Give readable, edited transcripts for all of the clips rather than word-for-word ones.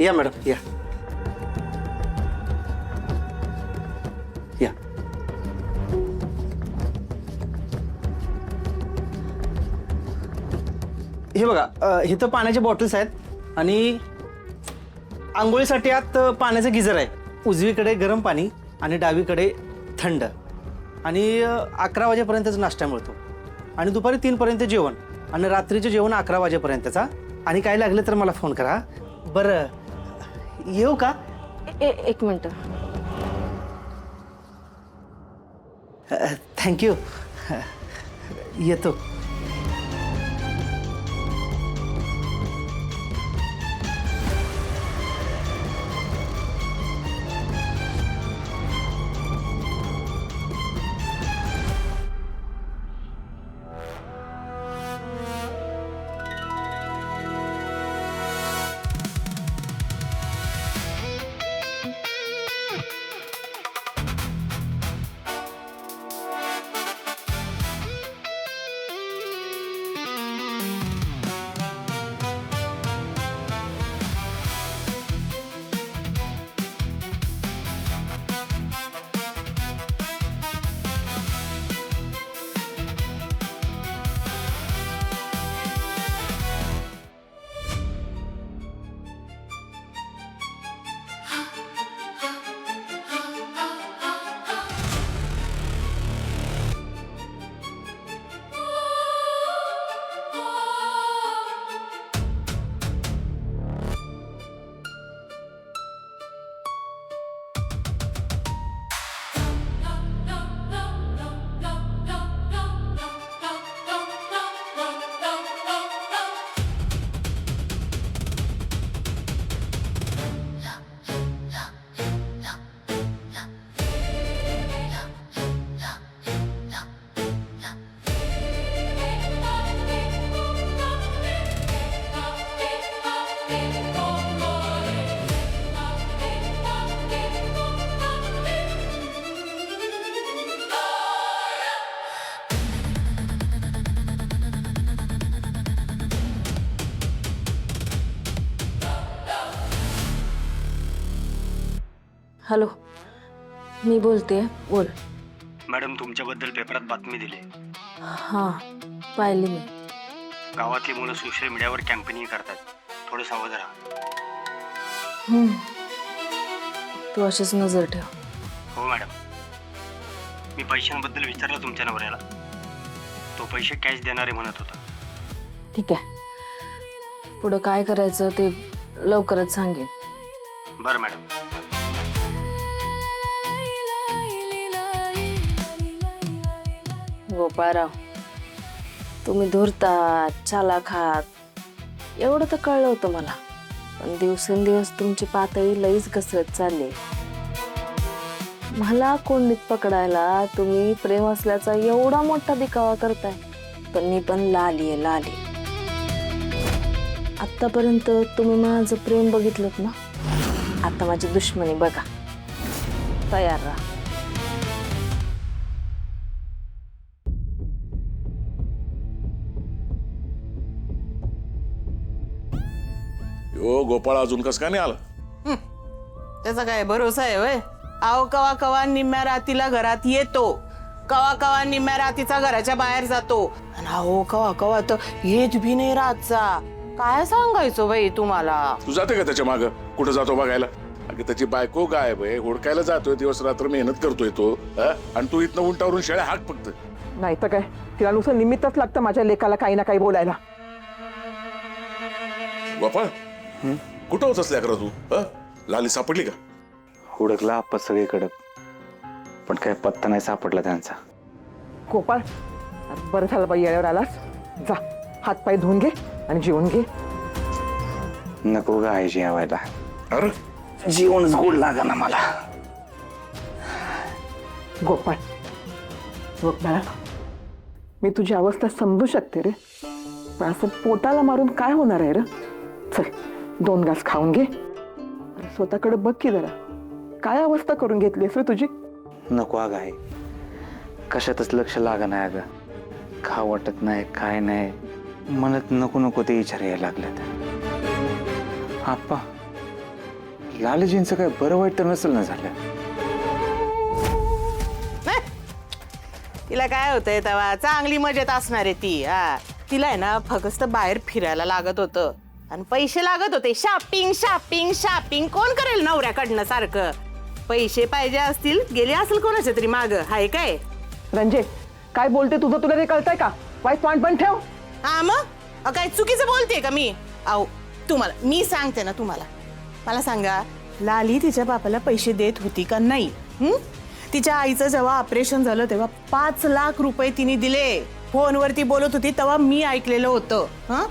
या मॅडम या या. हे बघा इथं पाण्याच्या बॉटल्स आहेत आणि आंघोळीसाठी आत पाण्याचं गिझर आहे. उजवीकडे गरम पाणी आणि डावीकडे थंड. आणि 11 वाजेपर्यंतच नाश्ता मिळतो आणि दुपारी 3 पर्यंत जेवण आणि रात्रीचे जेवण 11 वाजेपर्यंतचा. आणि काय लागलं तर मला फोन करा. बरं येऊ का? एक मिनिट. थँक्यू. येतो. हॅलो, मी बोलते. बोल. मॅडम तुमच्याबद्दल पेपरात बातमी दिली. हां, पाहिली मी. गावातली मुलं सोशल मीडियावर कॅम्पेनिंग करतात. थोडं सावध राहा. तू अशीच नजर ठेव. हो मॅडम. मी पैशांबद्दल विचारलं तुमच्या नवऱ्याला. तो पैसे कॅश देणारे म्हणत होता. ठीक आहे, पुढं काय करायचं ते लवकरच सांगेन. बरं मॅडम. गोपाळराव, तुम्ही धुरतात, चालाखात, एवढं तर कळलं होतं मला. पण दिवसेंदिवस तुमची पातळी लईच घसरत चालली. मला कोंडीत पकडायला तुम्ही प्रेम असल्याचा एवढा मोठा दिखावा करताय. पण मी पण लाली आहे, लाली. आतापर्यंत तुम्ही माझं प्रेम बघितलं ना, आता माझी दुश्मनी बघा. तयार राहा. ओ गोपाळ अजून कस काय नाही आला? त्याचा काय भरोसा आहे वय? आव कवा कवा निम्म्या रातीला घरात येतो, कवा कवा निम्म्या रातीचा घराच्या बाहेर जातो. आणि अहो कवा कवा तर हेच भी नाही रातचा. काय सांगायचो बाई तुम्हाला? तू जाते का त्याच्या माग? कुठं जातो बघायला? अगं त्याची बायको गायब आहे, हुडकायला जातोय, दिवस रात्र मेहनत करतोय तो. आणि तू इथनं उंटावरून शेळ्या हाक फक्त. नाही तर काय, तिला नुसतं निमित्तच लागतं माझ्या लेकाला काही ना काही बोलायला. गोपाळ कुठं होतस लेकरा तू? लाली सापडली का? हुडकला आप्पा सगळीकडं, पण काय पत्ता नाही सापडला त्यांचा. गोपाळ, बरं झालं बाई येळेवर आलास. जा, हातपाय धुवून घे आणि जेवून घे. नको गाय जेवायला. अरे जेवणच गोड लागा ना मला. गोपाळ बघ बाळा, मी तुझी अवस्था समजू शकते रे, पण असं पोटाला मारून काय होणार आहे रे? चल 2 घास खाऊन घे. स्वतःकडे बघ की जरा, काय अवस्था करून घेतलीस रे तुझी. नको गाय, कशातच लक्ष लागा नाही अगं. खा वाटत नाही, काय नाही. मनात नको नको ते विचार यायला लागलेत. आप्पा लालजींचं काय बरं वाईट तर नसेल ना झालं? तिला काय होतंय तेव्हा चांगली मजेत असणार आहे ती. हा तिला आहे ना फक्त बाहेर फिरायला लागत होतं आणि पैसे लागत होते. शॉपिंग शॉपिंग शॉपिंग कोण करेल नवऱ्याकडनं सारखं? पैसे पाहिजे असतील गेले असेल कोणाच्या तरी माग. हाय काय रंजे, काय बोलते तुझं तुला ते कळतंय का? वाईट पॉइंट पण ठेव. हा मग काय चुकीचं बोलते का मी? अहो तुम्हाला मी सांगते ना, तुम्हाला मला सांगा, लाली तिच्या बापाला पैसे देत होती का नाही? तिच्या आईचं जेव्हा ऑपरेशन झालं तेव्हा 5 लाख रुपये तिने दिले. फोनवरती बोलत होती तेव्हा मी ऐकलेलं होतं. हा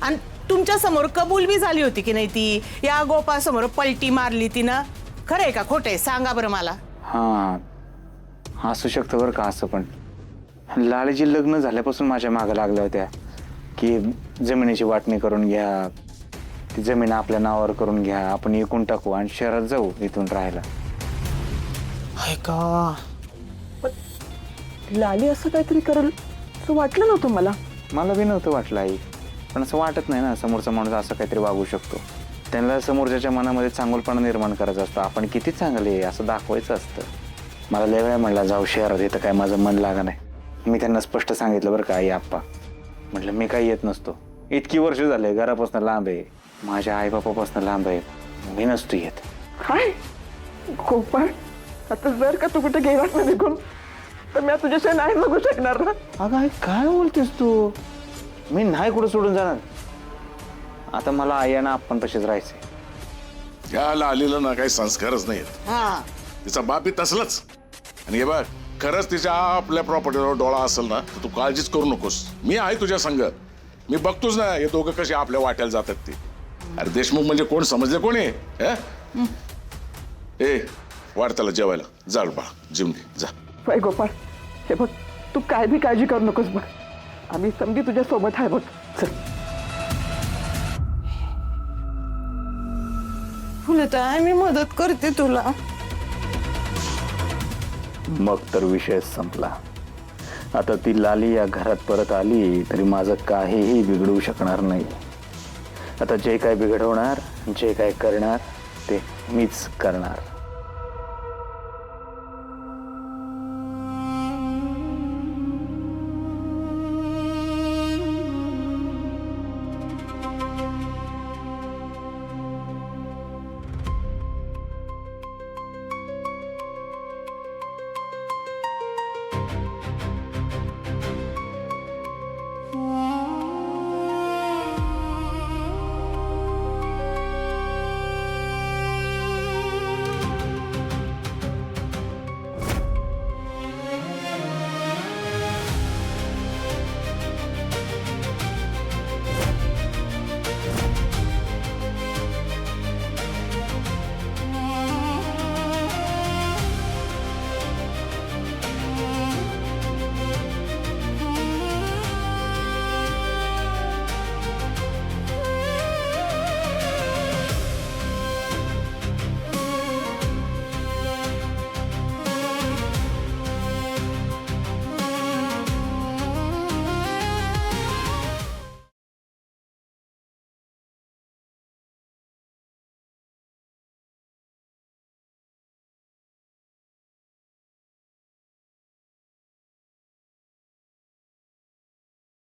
आणि तुमच्या समोर कबूल बी झाली होती की नाही ती? या गोपासमोर पलटी मारली तिनं. खरंय का खोटंय सांगा बरं मला. हा असू शकतं बरं का असं, पण लालजी लग्न झाल्यापासून माझ्या मागं लागल्या होत्या की जमिनीची वाटणी करून घ्या, ती जमीन आपल्या नावावर करून घ्या, आपण विकून टाकू आणि शहरात जाऊ इथून राहायला. हाय का लाली असं काहीतरी करेल असं वाटलं नव्हतं मला. मला बी नव्हतं वाटलं आई, पण असं वाटत नाही ना समोरचा माणूस असं काहीतरी वागू शकतो. त्यांना समोरच्याच्या मनामध्ये चांगुलपणा निर्माण करायचा असतो, आपण किती चांगले असं दाखवायचं असतं. मला लय वेळा म्हणला जाऊ शहरात, इथं काय माझं मन लागा नाही. मी त्यांना स्पष्ट सांगितलं बरं का आई आप्पा, म्हटलं मी काही येत नसतो. इतकी वर्ष झाले घरापासून लांब आहे, माझ्या आई बापापासून लांब आहे, मी नसतो येत. काय गोपाळ, आता जर का तू कुठे गेलास ना निघून तर मी तुझ्याशिवाय नाही जगू शकणार ना. अगं आई काय बोलतेस तू? मी नाही कुठं सोडून जाणार. आता मला आई आणि आपण तसेच राहायचे. या लालीला ना काही संस्कारच नाहीत. हा तिचा बापी तसलाच. आणि हे बघ, खरंच तिच्या आपल्या प्रॉपर्टीवर डोळा असेल ना तर तू काळजीच करू नकोस. मी आहे तुझ्या संग. मी बघतोच ना हे दोघं कसे आपल्या वाट्याला जातात ते. अरे देशमुख म्हणजे कोण समजले कोण आहे? ए वाढ त्याला जेवायला. जा बाळा जिम घे जा. बाय गोपाळ, हे बघ तू काय बी काळजी करू नकोस बघ, आम्ही समधी तुझ्या सोबत आहे बघ. चल. फुलता मी मदत करते तुला. मग तर विषय संपला. आता ती लाली या घरात परत आली तरी माझं काहीही बिघडवू शकणार नाही. आता जे काय बिघडवणार, जे काय करणार ते मीच करणार.